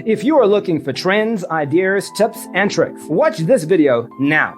If you are looking for trends, ideas, tips, and tricks, watch this video now.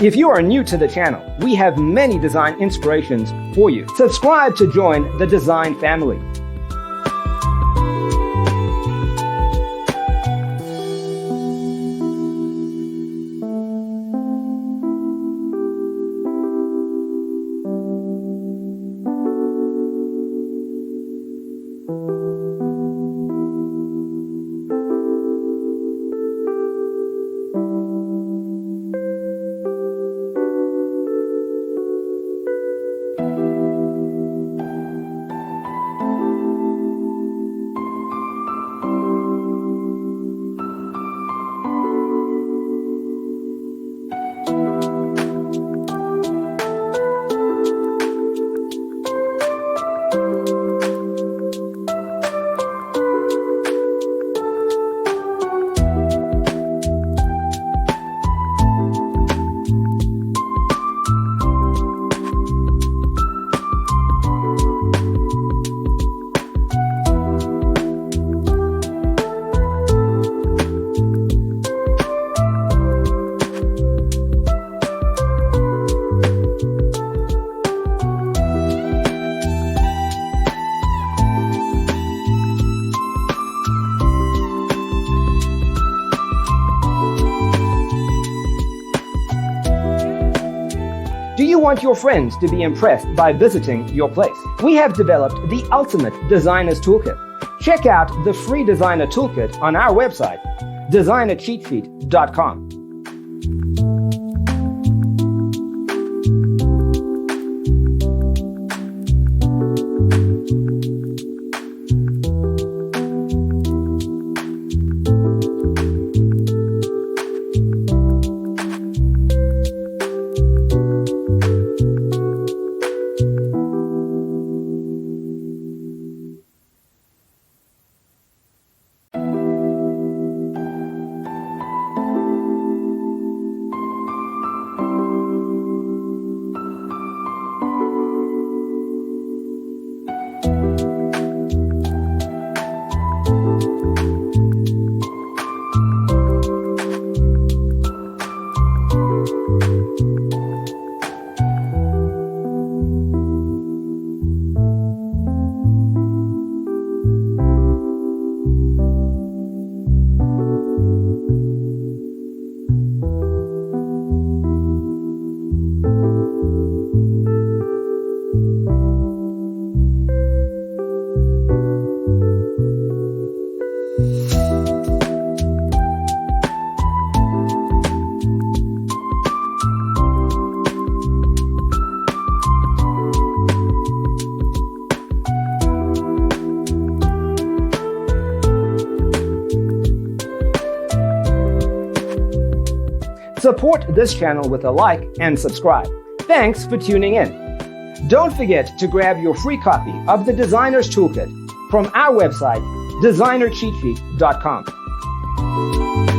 If you are new to the channel, we have many design inspirations for you. Subscribe to join the design family. Do you want your friends to be impressed by visiting your place? We have developed the ultimate designer's toolkit. Check out the free designer toolkit on our website, designercheatsheet.com. Support this channel with a like and subscribe. Thanks for tuning in. Don't forget to grab your free copy of the Designer's Toolkit from our website, designercheatsheet.com.